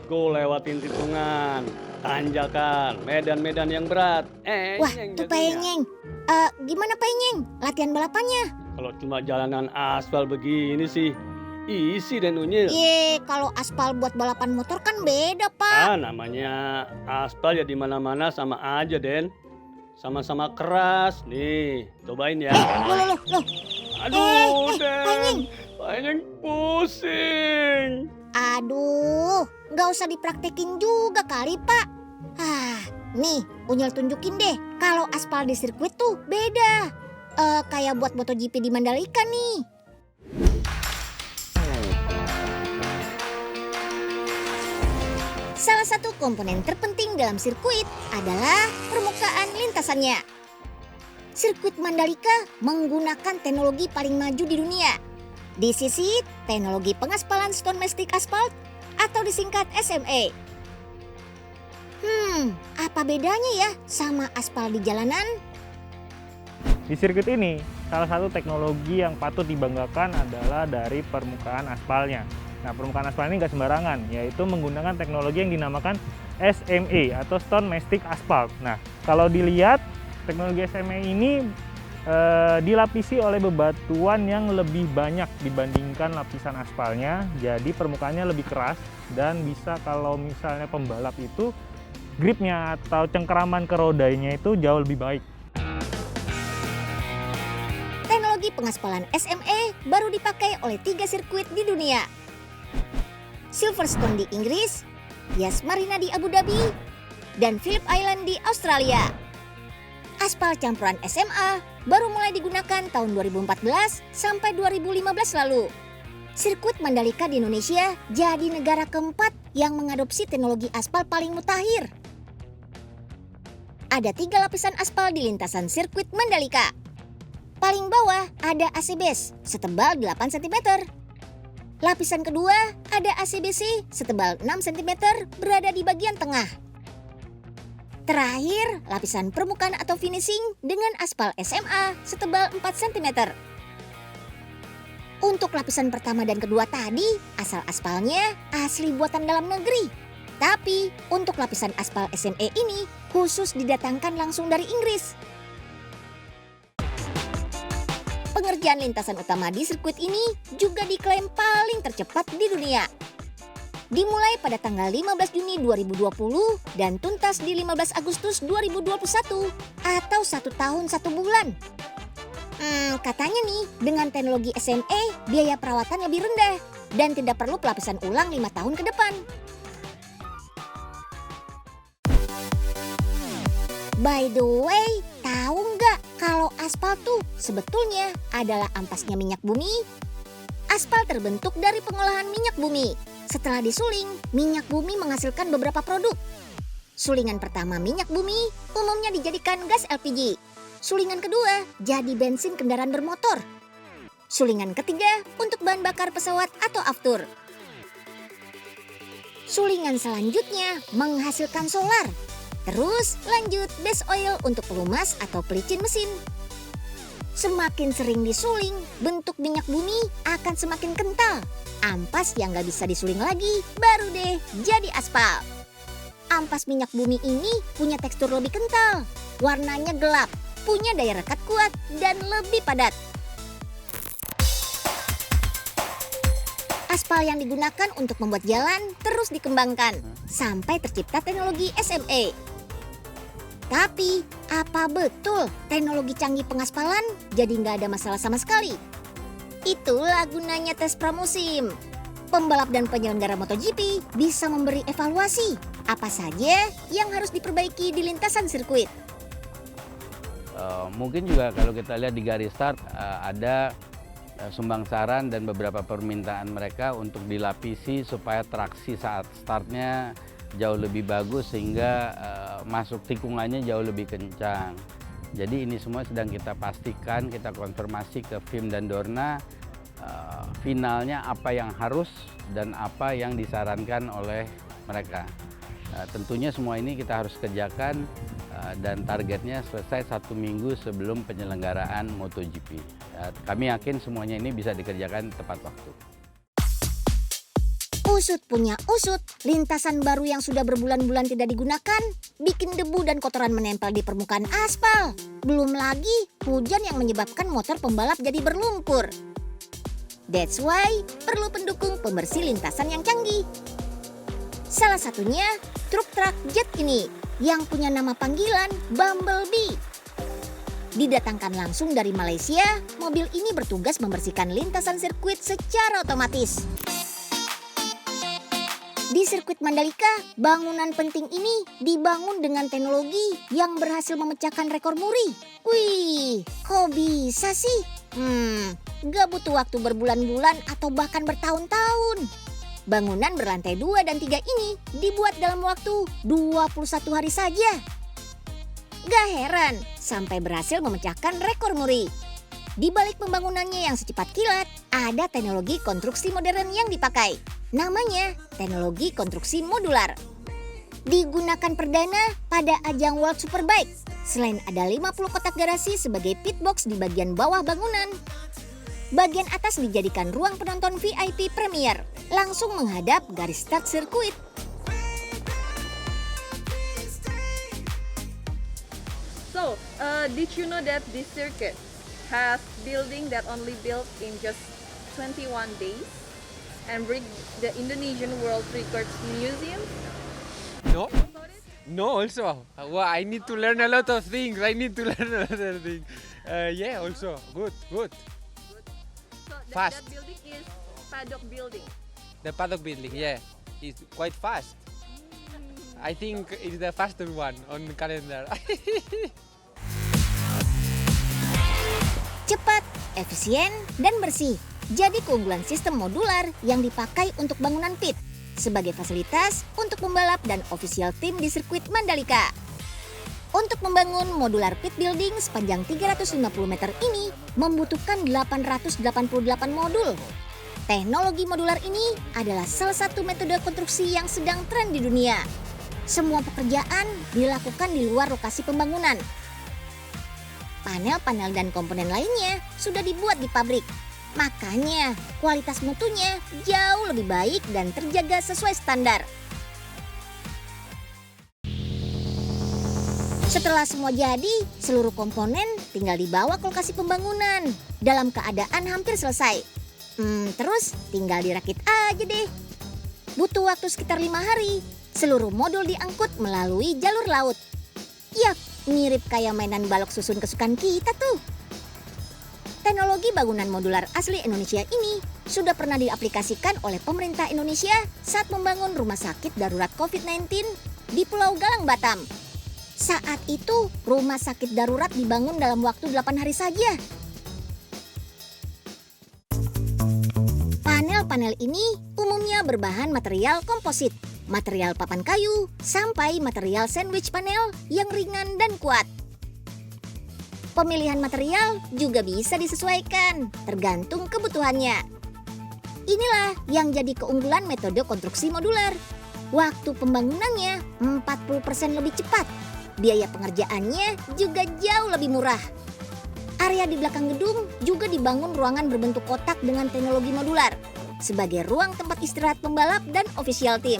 go lewatin tikungan, tanjakan, medan-medan yang berat. Wah, Enyeng tuh Pak jadinya. Enyeng. Gimana Pak Enyeng? Latihan balapannya? Kalau cuma jalanan aspal begini sih, isi dan unyil. Kalau aspal buat balapan motor kan beda, Pak. Namanya aspal ya di mana-mana sama aja, Den. Sama-sama keras. Nih, cobain ya. Loh. Aduh, Pak Enyeng. Den. Pak Enyeng pusing. Aduh, nggak usah dipraktekin juga kali, Pak. Nih, Unyil tunjukin deh. Kalau aspal di sirkuit tuh beda. Kayak buat MotoGP di Mandalika nih. Salah satu komponen terpenting dalam sirkuit adalah permukaan lintasannya. Sirkuit Mandalika menggunakan teknologi paling maju di dunia. Di sisi teknologi pengaspalan stone mastic asphalt atau disingkat SMA. Apa bedanya ya sama aspal di jalanan? Di sirkuit ini, salah satu teknologi yang patut dibanggakan adalah dari permukaan aspalnya. Nah, permukaan aspal ini nggak sembarangan, yaitu menggunakan teknologi yang dinamakan SMA atau Stone Mastic Asphalt. Nah, kalau dilihat, teknologi SMA ini dilapisi oleh bebatuan yang lebih banyak dibandingkan lapisan aspalnya, jadi permukaannya lebih keras dan bisa kalau misalnya pembalap itu gripnya atau cengkeraman ke rodanya itu jauh lebih baik. Teknologi pengaspalan SMA baru dipakai oleh 3 sirkuit di dunia. Silverstone di Inggris, Yas Marina di Abu Dhabi, dan Phillip Island di Australia. Aspal campuran SMA baru mulai digunakan tahun 2014 sampai 2015 lalu. Sirkuit Mandalika di Indonesia jadi negara keempat yang mengadopsi teknologi aspal paling mutakhir. Ada 3 lapisan aspal di lintasan sirkuit Mandalika. Paling bawah ada AC base setebal 8 cm. Lapisan kedua ada ACBC setebal 6 cm berada di bagian tengah. Terakhir, lapisan permukaan atau finishing dengan aspal SMA setebal 4 cm. Untuk lapisan pertama dan kedua tadi, asal aspalnya asli buatan dalam negeri. Tapi untuk lapisan aspal SMA ini khusus didatangkan langsung dari Inggris. Pengerjaan lintasan utama di sirkuit ini juga diklaim paling tercepat di dunia. Dimulai pada tanggal 15 Juni 2020 dan tuntas di 15 Agustus 2021 atau 1 tahun 1 bulan. Katanya nih, dengan teknologi SMA, biaya perawatan lebih rendah dan tidak perlu pelapisan ulang 5 tahun ke depan. By the way, tahu nggak kalau aspal tuh sebetulnya adalah ampasnya minyak bumi? Aspal terbentuk dari pengolahan minyak bumi. Setelah disuling, minyak bumi menghasilkan beberapa produk. Sulingan pertama minyak bumi umumnya dijadikan gas LPG. Sulingan kedua jadi bensin kendaraan bermotor. Sulingan ketiga untuk bahan bakar pesawat atau aftur. Sulingan selanjutnya menghasilkan solar. Terus lanjut base oil untuk pelumas atau pelicin mesin. Semakin sering disuling, bentuk minyak bumi akan semakin kental. Ampas yang gak bisa disuling lagi, baru deh jadi aspal. Ampas minyak bumi ini punya tekstur lebih kental, warnanya gelap, punya daya rekat kuat, dan lebih padat. Aspal yang digunakan untuk membuat jalan terus dikembangkan, sampai tercipta teknologi SMA. Tapi, apa betul teknologi canggih pengaspalan jadi nggak ada masalah sama sekali? Itulah gunanya tes pramusim. Pembalap dan penyelenggara MotoGP bisa memberi evaluasi apa saja yang harus diperbaiki di lintasan sirkuit. Mungkin juga kalau kita lihat di garis start ada sumbang saran dan beberapa permintaan mereka untuk dilapisi supaya traksi saat startnya jauh lebih bagus sehingga masuk tikungannya jauh lebih kencang. Jadi ini semua sedang kita pastikan, kita konfirmasi ke FIM dan Dorna finalnya apa yang harus dan apa yang disarankan oleh mereka. Tentunya semua ini kita harus kerjakan dan targetnya selesai 1 minggu sebelum penyelenggaraan MotoGP. Kami yakin semuanya ini bisa dikerjakan tepat waktu. Usut punya usut, lintasan baru yang sudah berbulan-bulan tidak digunakan, bikin debu dan kotoran menempel di permukaan aspal. Belum lagi hujan yang menyebabkan motor pembalap jadi berlumpur. That's why perlu pendukung pembersih lintasan yang canggih. Salah satunya truk jet ini yang punya nama panggilan Bumblebee. Didatangkan langsung dari Malaysia, mobil ini bertugas membersihkan lintasan sirkuit secara otomatis. Di sirkuit Mandalika, bangunan penting ini dibangun dengan teknologi yang berhasil memecahkan rekor muri. Wih, kok bisa sih? Gak butuh waktu berbulan-bulan atau bahkan bertahun-tahun. Bangunan berlantai 2 dan 3 ini dibuat dalam waktu 21 hari saja. Gak heran sampai berhasil memecahkan rekor muri. Di balik pembangunannya yang secepat kilat, ada teknologi konstruksi modern yang dipakai. Namanya teknologi konstruksi modular. Digunakan perdana pada ajang World Superbike. Selain ada 50 kotak garasi sebagai pitbox di bagian bawah bangunan, bagian atas dijadikan ruang penonton VIP Premier, langsung menghadap garis start sirkuit. So, did you know that this circuit has building that only built in just 21 days and break the Indonesian World Records Museum? No, no. Also, well, I need to learn a lot of things. Yeah, also good. So Fast. that building is paddock building. The paddock building, yeah, is quite fast. I think it's the fastest one on the calendar. Cepat, efisien, dan bersih. Jadi keunggulan sistem modular yang dipakai untuk bangunan pit sebagai fasilitas untuk pembalap dan official tim di sirkuit Mandalika. Untuk membangun modular pit building sepanjang 350 meter ini membutuhkan 888 modul. Teknologi modular ini adalah salah satu metode konstruksi yang sedang tren di dunia. Semua pekerjaan dilakukan di luar lokasi pembangunan. Panel-panel dan komponen lainnya sudah dibuat di pabrik. Makanya kualitas mutunya jauh lebih baik dan terjaga sesuai standar. Setelah semua jadi, seluruh komponen tinggal dibawa ke lokasi pembangunan dalam keadaan hampir selesai. Terus tinggal dirakit aja deh. Butuh waktu sekitar 5 hari. Seluruh modul diangkut melalui jalur laut. Yap, mirip kayak mainan balok susun kesukaan kita tuh. Teknologi bangunan modular asli Indonesia ini sudah pernah diaplikasikan oleh pemerintah Indonesia saat membangun rumah sakit darurat COVID-19 di Pulau Galang, Batam. Saat itu, rumah sakit darurat dibangun dalam waktu 8 hari saja. Panel-panel ini umumnya berbahan material komposit, material papan kayu, sampai material sandwich panel yang ringan dan kuat. Pemilihan material juga bisa disesuaikan, tergantung kebutuhannya. Inilah yang jadi keunggulan metode konstruksi modular. Waktu pembangunannya 40% lebih cepat. Biaya pengerjaannya juga jauh lebih murah. Area di belakang gedung juga dibangun ruangan berbentuk kotak dengan teknologi modular sebagai ruang tempat istirahat pembalap dan official team.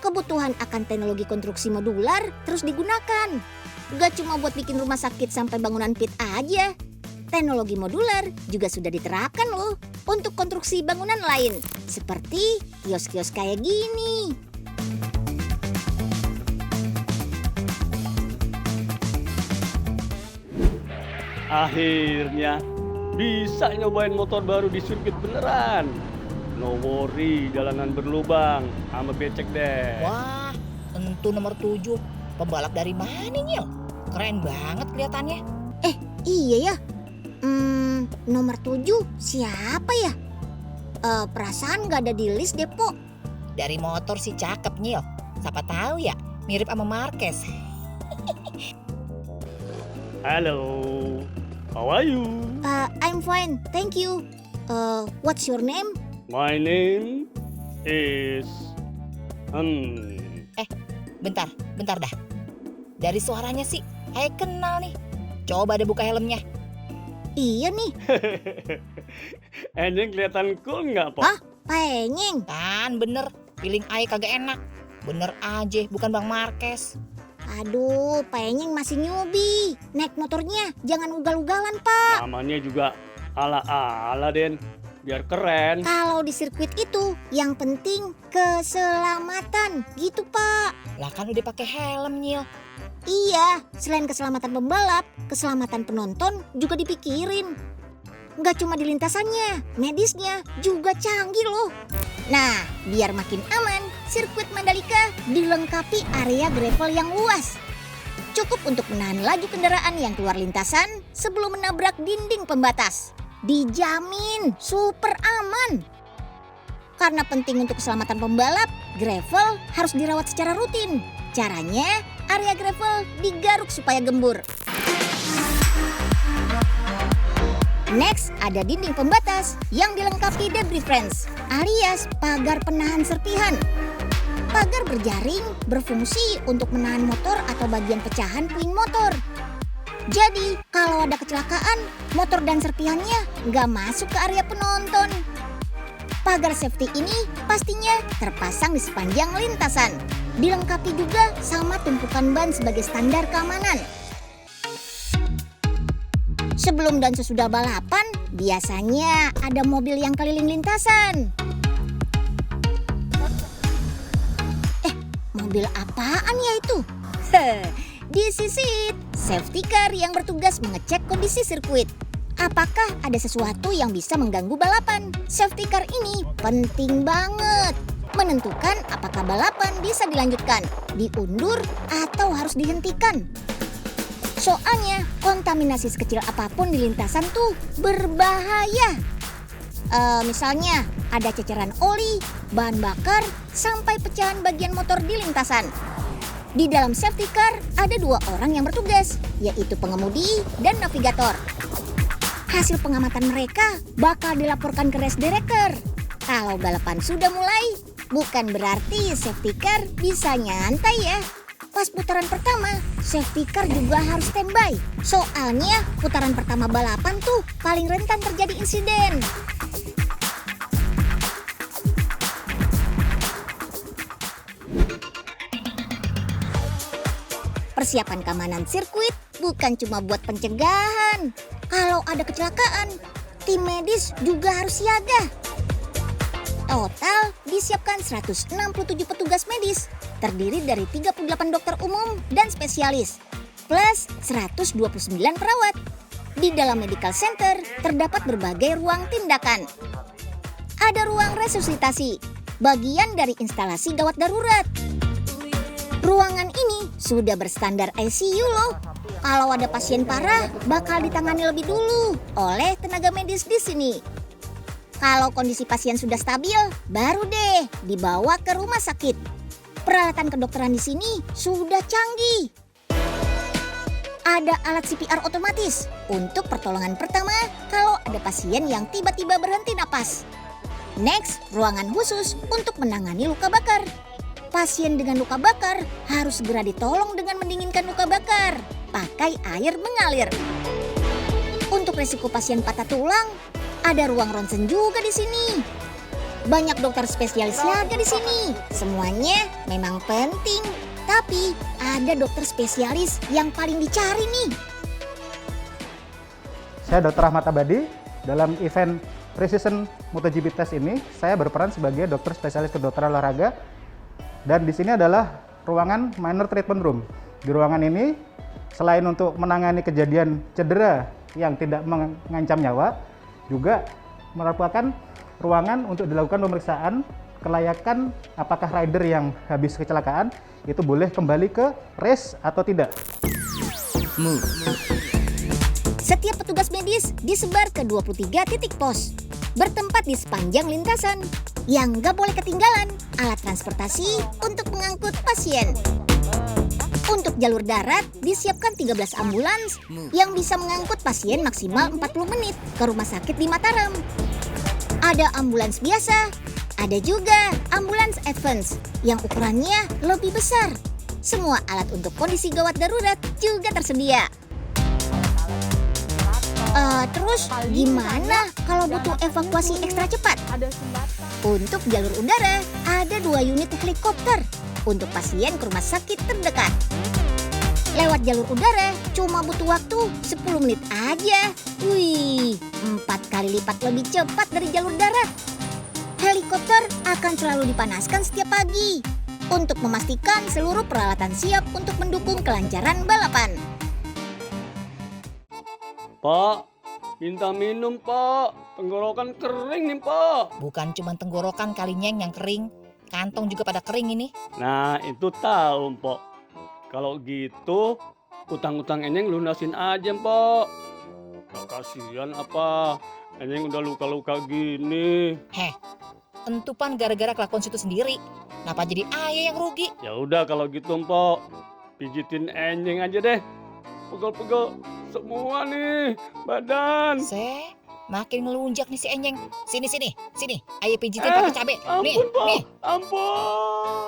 Kebutuhan akan teknologi konstruksi modular terus digunakan. Gak cuma buat bikin rumah sakit sampai bangunan pit aja. Teknologi modular juga sudah diterapkan loh untuk konstruksi bangunan lain seperti kios-kios kayak gini. Akhirnya bisa nyobain motor baru di sirkuit beneran. No worry, jalanan berlubang, sama becek deh. Wah, tentu nomor 7. Pembalap dari mana nih? Keren banget kelihatannya. Iya ya. Nomor 7 siapa ya? Perasaan gak ada di list deh, Po. Dari motor sih cakep Nyil. Siapa tahu ya, mirip sama Marquez. Halo, how are you? I'm fine, thank you. What's your name? My name is... Bentar dah. Dari suaranya sih, kayak kenal nih. Coba deh buka helmnya. Iya nih. Anjing kelihatan cool nggak, Po? Hah? Penyeng. Kan bener, feeling Ae kagak enak. Bener aja, bukan Bang Marquez. Aduh, Penyeng masih newbie. Naik motornya jangan ugal-ugalan, Pak. Namanya juga ala-ala, Den. Biar keren. Kalau di sirkuit itu yang penting keselamatan, gitu Pak. Lah kan udah pakai helm, Nyil. Iya, selain keselamatan pembalap, keselamatan penonton juga dipikirin. Nggak cuma di lintasannya, medisnya juga canggih loh. Nah, biar makin aman, sirkuit Mandalika dilengkapi area gravel yang luas. Cukup untuk menahan laju kendaraan yang keluar lintasan sebelum menabrak dinding pembatas. Dijamin super aman. Karena penting untuk keselamatan pembalap, gravel harus dirawat secara rutin. Caranya, area gravel digaruk supaya gembur. Next, ada dinding pembatas yang dilengkapi debris fence alias pagar penahan serpihan. Pagar berjaring berfungsi untuk menahan motor atau bagian pecahan puing motor. Jadi, kalau ada kecelakaan, motor dan serpihannya nggak masuk ke area penonton. Pagar safety ini pastinya terpasang di sepanjang lintasan. Dilengkapi juga sama tumpukan ban sebagai standar keamanan. Sebelum dan sesudah balapan, biasanya ada mobil yang keliling lintasan. Mobil apaan ya itu? This is it, safety car yang bertugas mengecek kondisi sirkuit. Apakah ada sesuatu yang bisa mengganggu balapan? Safety car ini penting banget. Menentukan apakah balapan bisa dilanjutkan, diundur, atau harus dihentikan. Soalnya kontaminasi sekecil apapun di lintasan tuh berbahaya. Misalnya ada ceceran oli, bahan bakar, sampai pecahan bagian motor di lintasan. Di dalam safety car ada 2 orang yang bertugas, yaitu pengemudi dan navigator. Hasil pengamatan mereka bakal dilaporkan ke race director. Kalau balapan sudah mulai, bukan berarti safety car bisa nyantai ya. Pas putaran pertama, safety car juga harus standby. Soalnya putaran pertama balapan tuh paling rentan terjadi insiden. Persiapan keamanan sirkuit bukan cuma buat pencegahan. Kalau ada kecelakaan, tim medis juga harus siaga. Total disiapkan 167 petugas medis, terdiri dari 38 dokter umum dan spesialis, plus 129 perawat. Di dalam medical center terdapat berbagai ruang tindakan. Ada ruang resusitasi, bagian dari instalasi gawat darurat. Ruangan ini sudah berstandar ICU loh. Kalau ada pasien parah, bakal ditangani lebih dulu oleh tenaga medis di sini. Kalau kondisi pasien sudah stabil, baru deh dibawa ke rumah sakit. Peralatan kedokteran di sini sudah canggih. Ada alat CPR otomatis untuk pertolongan pertama kalau ada pasien yang tiba-tiba berhenti napas. Next, ruangan khusus untuk menangani luka bakar. Pasien dengan luka bakar harus segera ditolong dengan mendinginkan luka bakar. Pakai air mengalir. Untuk resiko pasien patah tulang, ada ruang ronsen juga di sini. Banyak dokter spesialis siaga di sini. Semuanya memang penting, tapi ada dokter spesialis yang paling dicari nih. Saya Dr. Ahmad Abadi. Dalam event Precision MotoGP Test ini, saya berperan sebagai dokter spesialis kedokteran olahraga. Dan di sini adalah ruangan minor treatment room. Di ruangan ini, selain untuk menangani kejadian cedera yang tidak mengancam nyawa, juga merupakan ruangan untuk dilakukan pemeriksaan kelayakan apakah rider yang habis kecelakaan itu boleh kembali ke race atau tidak. Setiap petugas medis disebar ke 23 titik pos, bertempat di sepanjang lintasan. Yang nggak boleh ketinggalan, alat transportasi untuk mengangkut pasien. Untuk jalur darat, disiapkan 13 ambulans yang bisa mengangkut pasien maksimal 40 menit ke rumah sakit di Mataram. Ada ambulans biasa, ada juga ambulans advance yang ukurannya lebih besar. Semua alat untuk kondisi gawat darurat juga tersedia. Terus gimana kalau butuh evakuasi ekstra cepat? Ada sumbatan. Untuk jalur udara, ada 2 unit helikopter untuk pasien ke rumah sakit terdekat. Lewat jalur udara, cuma butuh waktu 10 menit aja. Wih, 4 kali lipat lebih cepat dari jalur darat. Helikopter akan selalu dipanaskan setiap pagi untuk memastikan seluruh peralatan siap untuk mendukung kelancaran balapan. Pak, minta minum Pak. Tenggorokan kering nih Pak. Bukan cuma tenggorokan kali Nyeng yang kering, kantong juga pada kering ini. Nah itu tahu Pak. Kalau gitu utang-utang Enyeng lunasin aja Pak. Gak kasihan apa. Enyeng udah luka-luka gini. Heh, entupan gara-gara kelakuan situ sendiri. Kenapa jadi ayah yang rugi? Ya udah kalau gitu Mpok, pijitin Enyeng aja deh. Pegel-pegel semua nih badan. Makin ngelunjak nih si Enyeng. Sini, ayo pijitin pakai cabe. Nih, Ampun Pak, nih. ampun.